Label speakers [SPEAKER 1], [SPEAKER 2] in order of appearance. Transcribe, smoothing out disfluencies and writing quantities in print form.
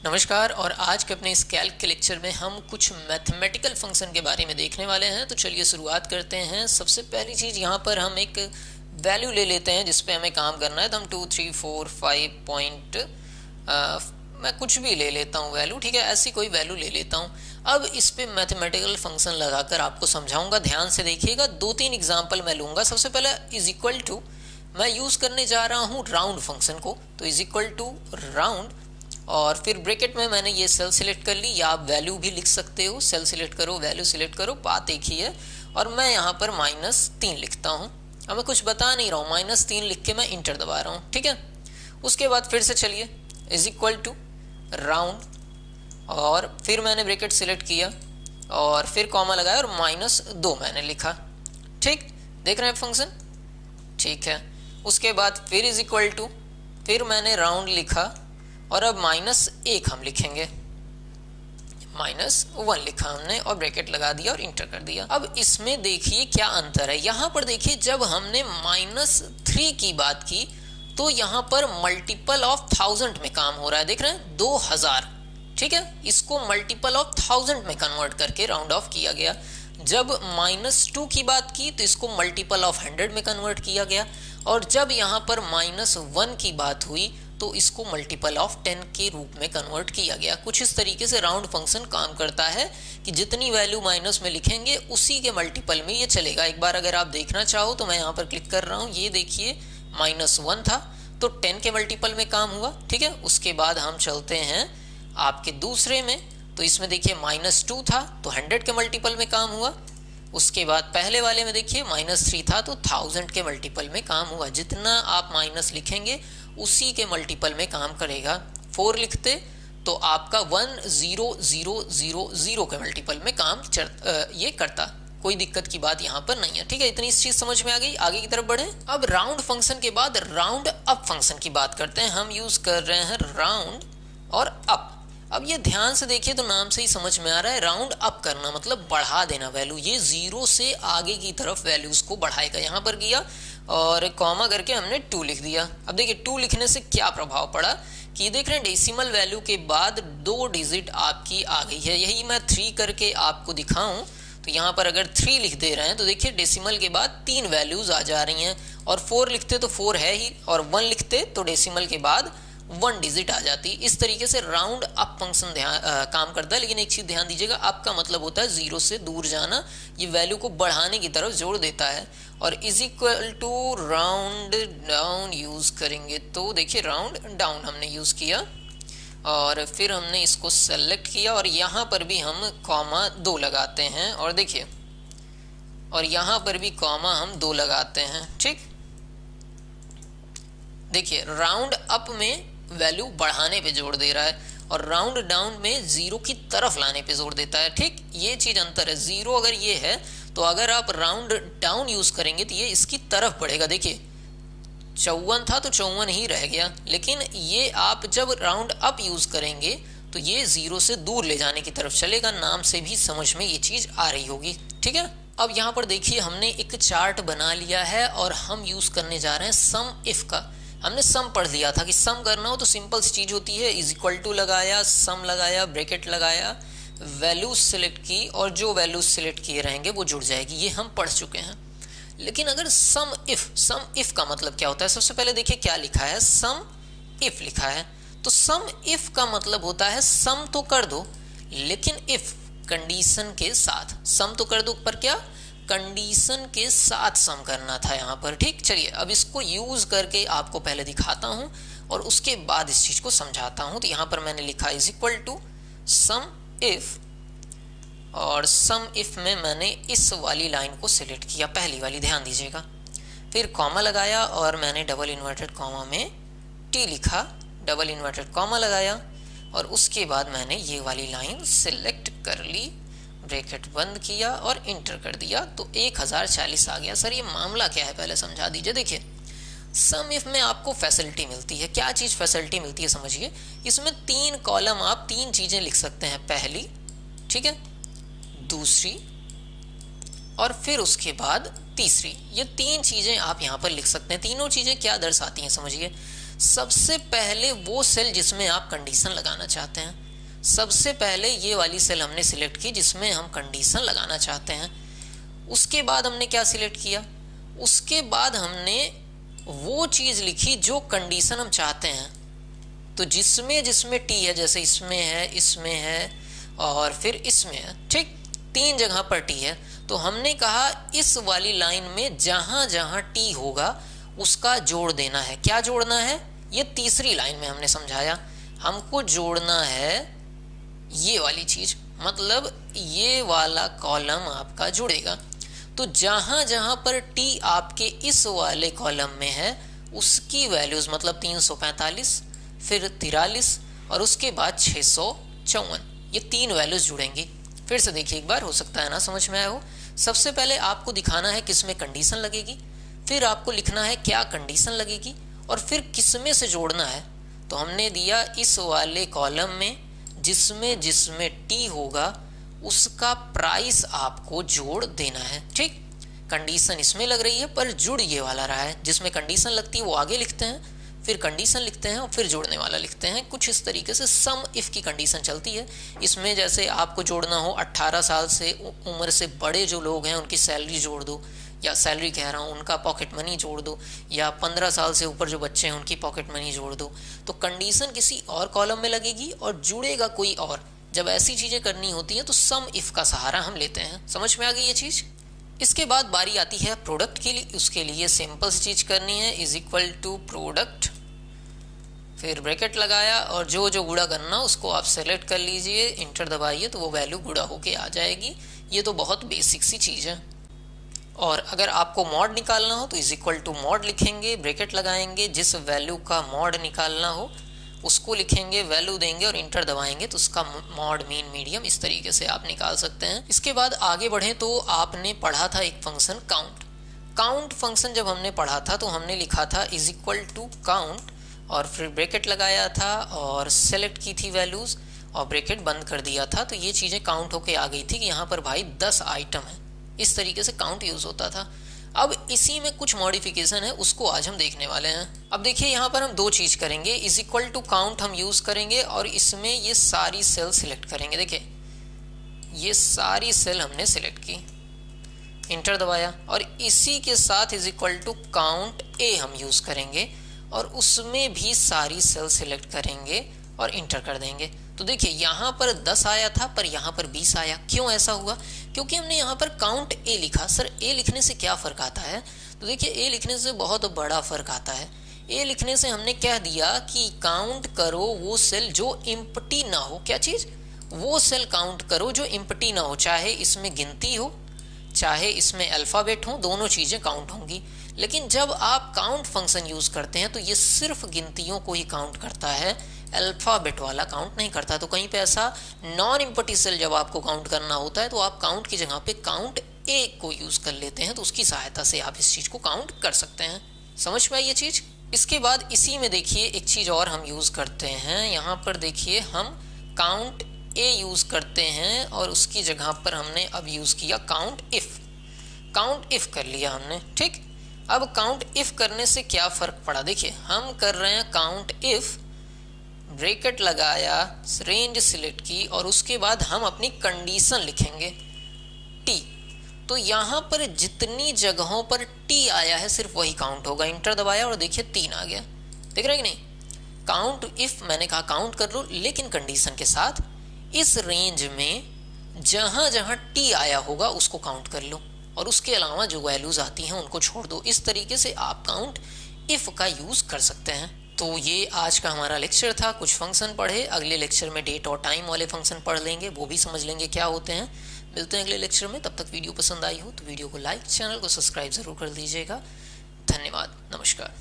[SPEAKER 1] नमस्कार। और आज के अपने इस कैल्क के लेक्चर में हम कुछ मैथमेटिकल फंक्शन के बारे में देखने वाले हैं। तो चलिए शुरुआत करते हैं। सबसे पहली चीज़ यहाँ पर हम एक वैल्यू ले लेते हैं जिस पे हमें काम करना है। तो हम 2, 3, 4, 5 पॉइंट मैं कुछ भी ले लेता हूँ वैल्यू, ठीक है, ऐसी कोई वैल्यू ले लेता हूँ। अब इस पे मैथमेटिकल फंक्शन लगाकर आपको समझाऊंगा, ध्यान से देखिएगा। 2-3 एग्जाम्पल मैं लूँगा। सबसे पहले इज इक्वल टू मैं यूज़ करने जा रहा हूँ राउंड फंक्शन को। तो इज इक्वल टू राउंड और फिर ब्रैकेट में मैंने ये सेल सिलेक्ट कर ली, या आप वैल्यू भी लिख सकते हो। सेल सिलेक्ट करो, वैल्यू सिलेक्ट करो, बात एक ही है। और मैं यहाँ पर -3 लिखता हूँ। अब मैं कुछ बता नहीं रहा हूँ, -3 लिख के मैं इंटर दबा रहा हूँ, ठीक है। उसके बाद फिर से चलिए इज इक्वल टू राउंड और फिर मैंने ब्रैकेट सिलेक्ट किया और फिर कॉमा लगाया और -2 मैंने लिखा, ठीक। देख रहे हैं फंक्शन, ठीक है। उसके बाद फिर इज इक्वल टू, फिर मैंने राउंड लिखा और अब -1 हम लिखेंगे, -1 लिखा हमने और ब्रैकेट लगा दिया और इंटर कर दिया। अब इसमें देखिए क्या अंतर है। यहाँ पर देखिए जब हमने -3 की बात की तो यहाँ पर मल्टीपल ऑफ 1000 में काम हो रहा है, देख रहे हैं, 2000, ठीक है। इसको मल्टीपल ऑफ 1000 में कन्वर्ट करके राउंड ऑफ किया गया। जब -2 की बात की तो इसको मल्टीपल ऑफ 100 में कन्वर्ट किया गया। और जब यहाँ पर -1 की बात हुई तो इसको मल्टीपल ऑफ 10 के रूप में कन्वर्ट किया गया। कुछ इस तरीके से राउंड फंक्शन काम करता है कि जितनी वैल्यू माइनस में लिखेंगे उसी के मल्टीपल में ये चलेगा। एक बार अगर आप देखना चाहो तो मैं यहाँ पर क्लिक कर रहा हूँ, ये देखिए -1 था तो 10 के मल्टीपल में काम हुआ, ठीक है। उसके बाद हम चलते हैं आपके दूसरे में, तो इसमें देखिए -2 था तो 100 के मल्टीपल में काम हुआ। उसके बाद पहले वाले में देखिए -3 था तो 1000 के मल्टीपल में काम हुआ। जितना आप माइनस लिखेंगे उसी के मल्टीपल में काम करेगा। 4 लिखते तो आपका 10000 के मल्टीपल में काम ये करता। कोई दिक्कत की बात यहाँ पर नहीं है, ठीक है। इतनी इस चीज समझ में आ गई। आगे की तरफ बढ़े। अब राउंड फंक्शन के बाद राउंड अप फंक्शन की बात करते हैं। हम यूज कर रहे हैं राउंड और अप। अब ये ध्यान से देखिए तो नाम से ही समझ में आ रहा है, राउंड अप करना मतलब बढ़ा देना वैल्यू। ये 0 से आगे की तरफ वैल्यूज को बढ़ाएगा। यहाँ पर किया और कॉमा करके हमने 2 लिख दिया। अब देखिए 2 लिखने से क्या प्रभाव पड़ा कि देख रहे हैं डेसिमल वैल्यू के बाद 2 डिजिट आपकी आ गई है। यही मैं 3 करके आपको दिखाऊं तो यहाँ पर अगर 3 लिख दे रहे हैं तो देखिए डेसिमल के बाद 3 वैल्यूज आ जा रही हैं। और 4 लिखते तो 4 है ही, और 1 लिखते तो डेसिमल के बाद 1 डिजिट आ जाती। इस तरीके से राउंड अप फंक्शन काम करता है। लेकिन एक चीज ध्यान दीजिएगा, अप का मतलब होता है 0 से दूर जाना। ये वैल्यू को बढ़ाने की तरफ जोड़ देता है। और is equal to round down use करेंगे तो देखिए राउंड डाउन हमने यूज किया और फिर हमने इसको सेलेक्ट किया और यहाँ पर भी हम कॉमा 2 लगाते हैं और देखिए, और यहाँ पर भी कॉमा हम 2 लगाते हैं, ठीक। देखिए राउंड अप में वैल्यू बढ़ाने पे जोर दे रहा है और राउंड डाउन में 0 की तरफ लाने पे जोर देता है, ठीक। ये चीज अंतर है। 0 अगर ये है तो अगर आप राउंड डाउन यूज करेंगे तो ये इसकी तरफ बढ़ेगा। देखिए 54 था तो 54 ही रह गया। लेकिन ये आप जब राउंड अप यूज करेंगे तो ये 0 से दूर ले जाने की तरफ चलेगा। नाम से भी समझ में ये चीज आ रही होगी, ठीक है। अब यहाँ पर देखिए हमने एक चार्ट बना लिया है और हम यूज करने जा रहे हैं सम इफ का। हमने सम पढ़ लिया था कि सम करना हो तो सिंपल सी चीज होती है, इज इक्वल टू लगाया, सम लगाया, ब्रैकेट लगाया, वैल्यूज सिलेक्ट की और जो वैल्यूज सिलेक्ट किए रहेंगे वो जुड़ जाएगी। ये हम पढ़ चुके हैं। लेकिन अगर सम इफ का मतलब क्या होता है, सबसे पहले देखिए क्या लिखा है, सम इफ लिखा है। तो सम इफ का मतलब होता है सम तो कर दो लेकिन इफ कंडीशन के साथ। सम तो कर दो पर क्या, कंडीशन के साथ सम करना था यहाँ पर, ठीक। चलिए अब इसको यूज करके आपको पहले दिखाता हूँ और उसके बाद इस चीज को समझाता हूँ। तो यहाँ पर मैंने लिखा is equal to sum if और सम इफ में मैंने इस वाली लाइन को सिलेक्ट किया, पहली वाली, ध्यान दीजिएगा। फिर कॉमा लगाया और मैंने डबल इन्वर्टेड कॉमा में टी लिखा, डबल इन्वर्टेड कॉमा लगाया और उसके बाद मैंने ये वाली लाइन सिलेक्ट कर ली, ब्रैकेट बंद किया और इंटर कर दिया तो 1040 आ गया। सर ये मामला क्या है, पहले समझा दीजिए। देखिए सम इफ में आपको फैसिलिटी मिलती है। क्या चीज फैसिलिटी मिलती है समझिए। इसमें 3 कॉलम आप 3 चीजें लिख सकते हैं, पहली, ठीक है, दूसरी और फिर उसके बाद तीसरी। ये 3 चीजें आप यहाँ पर लिख सकते हैं। तीनों चीजें क्या दर्शाती हैं समझिए। सबसे पहले वो सेल जिसमें आप कंडीशन लगाना चाहते हैं, सबसे पहले ये वाली सेल हमने सिलेक्ट की जिसमें हम कंडीशन लगाना चाहते हैं। उसके बाद हमने क्या सिलेक्ट किया, उसके बाद हमने वो चीज़ लिखी जो कंडीशन हम चाहते हैं। तो जिसमें जिसमें टी है, जैसे इसमें है और फिर इसमें है, ठीक, 3 जगह पर टी है। तो हमने कहा इस वाली लाइन में जहाँ जहाँ टी होगा उसका जोड़ देना है। क्या जोड़ना है, ये तीसरी लाइन में हमने समझाया, हमको जोड़ना है ये वाली चीज़, मतलब ये वाला कॉलम आपका जुड़ेगा। तो जहाँ जहाँ पर टी आपके इस वाले कॉलम में है उसकी वैल्यूज़, मतलब 345, फिर 43 और उसके बाद 654, ये 3 वैल्यूज़ जुड़ेंगी। फिर से देखिए एक बार, हो सकता है ना समझ में आया हो। सबसे पहले आपको दिखाना है किस में कंडीशन लगेगी, फिर आपको लिखना है क्या कंडीशन लगेगी और फिर किस में से जोड़ना है। तो हमने दिया इस वाले कॉलम में जिसमें जिसमें टी होगा उसका प्राइस आपको जोड़ देना है, ठीक। कंडीशन इसमें लग रही है पर जुड़ ये वाला रहा है, जिसमें कंडीशन लगती है वो आगे लिखते हैं, फिर कंडीशन लिखते हैं और फिर जोड़ने वाला लिखते हैं। कुछ इस तरीके से सम इफ की कंडीशन चलती है। इसमें जैसे आपको जोड़ना हो 18 साल से उम्र से बड़े जो लोग हैं उनकी सैलरी जोड़ दो, या सैलरी कह रहा हूँ उनका पॉकेट मनी जोड़ दो, या 15 साल से ऊपर जो बच्चे हैं उनकी पॉकेट मनी जोड़ दो। तो कंडीशन किसी और कॉलम में लगेगी और जुड़ेगा कोई और। जब ऐसी चीज़ें करनी होती हैं तो सम इफ का सहारा हम लेते हैं। समझ में आ गई ये चीज़। इसके बाद बारी आती है प्रोडक्ट के लिए। उसके लिए सिंपल सी चीज़ करनी है, इज इक्वल टू प्रोडक्ट, फिर ब्रैकेट लगाया और जो जो गुणा करना उसको आप सेलेक्ट कर लीजिए, इंटर दबाइए तो वो वैल्यू गुणा होके आ जाएगी। ये तो बहुत बेसिक सी चीज़ है। और अगर आपको मॉड निकालना हो तो इज इक्वल टू मॉड लिखेंगे, ब्रैकेट लगाएंगे, जिस वैल्यू का मॉड निकालना हो उसको लिखेंगे, वैल्यू देंगे और इंटर दबाएंगे तो उसका मॉड मीन मीडियम इस तरीके से आप निकाल सकते हैं। इसके बाद आगे बढ़ें तो आपने पढ़ा था एक फंक्शन काउंट। काउंट फंक्शन जब हमने पढ़ा था तो हमने लिखा था इज इक्वल टू काउंट और फिर ब्रैकेट लगाया था और सेलेक्ट की थी वैल्यूज़ और ब्रैकेट बंद कर दिया था। तो ये चीज़ें काउंट होके आ गई थी कि यहाँ पर भाई 10 आइटम है। इस तरीके से काउंट यूज़ होता था। अब इसी में कुछ मॉडिफिकेशन है, उसको आज हम देखने वाले हैं। अब देखिए यहाँ पर हम 2 चीज़ करेंगे, इज इक्वल टू काउंट हम यूज़ करेंगे और इसमें ये सारी सेल सिलेक्ट करेंगे। देखिए ये सारी सेल हमने सिलेक्ट की, इंटर दबाया और इसी के साथ इज इक्वल टू काउंट ए हम यूज़ करेंगे और उसमें भी सारी सेल सिलेक्ट करेंगे और इंटर कर देंगे। तो देखिए यहाँ पर 10 आया था पर यहाँ पर 20 आया। क्यों ऐसा हुआ? क्योंकि हमने यहाँ पर काउंट ए लिखा। सर ए लिखने से क्या फ़र्क आता है? तो देखिए ए लिखने से बहुत बड़ा फ़र्क आता है। ए लिखने से हमने कह दिया कि काउंट करो वो सेल जो इम्पटी ना हो। क्या चीज़? वो सेल काउंट करो जो इम्पटी ना हो, चाहे इसमें गिनती हो चाहे इसमें अल्फ़ाबेट हो, दोनों चीज़ें काउंट होंगी। लेकिन जब आप काउंट फंक्शन यूज़ करते हैं तो ये सिर्फ गिनतियों को ही काउंट करता है, अल्फ़ाबेट वाला काउंट नहीं करता। तो कहीं पे ऐसा नॉन इम्पटी सेल जब आपको काउंट करना होता है तो आप काउंट की जगह पे काउंट ए को यूज़ कर लेते हैं, तो उसकी सहायता से आप इस चीज़ को काउंट कर सकते हैं। समझ में आई ये चीज़? इसके बाद इसी में देखिए एक चीज़ और हम यूज़ करते हैं। यहाँ पर देखिए हम काउंट ए यूज़ करते हैं और उसकी जगह पर हमने अब यूज़ किया काउंट इफ़। काउंट इफ़ कर लिया हमने, ठीक। अब काउंट इफ़ करने से क्या फ़र्क पड़ा? देखिए हम कर रहे हैं काउंट इफ़, ब्रैकेट लगाया, रेंज सिलेक्ट की और उसके बाद हम अपनी कंडीशन लिखेंगे टी। तो यहाँ पर जितनी जगहों पर टी आया है सिर्फ वही काउंट होगा। इंटर दबाया और देखिए 3 आ गया। देख रहे हैं कि नहीं? काउंट इफ़ मैंने कहा काउंट कर लो, लेकिन कंडीशन के साथ इस रेंज में जहाँ जहाँ टी आया होगा उसको काउंट कर लो और उसके अलावा जो वैल्यूज़ आती हैं उनको छोड़ दो। इस तरीके से आप काउंट इफ़ का यूज़ कर सकते हैं। तो ये आज का हमारा लेक्चर था। कुछ फंक्शन पढ़े, अगले लेक्चर में डेट और टाइम वाले फंक्शन पढ़ लेंगे, वो भी समझ लेंगे क्या होते हैं। मिलते हैं अगले लेक्चर में। तब तक वीडियो पसंद आई हो तो वीडियो को लाइक, चैनल को सब्सक्राइब ज़रूर कर दीजिएगा। धन्यवाद, नमस्कार।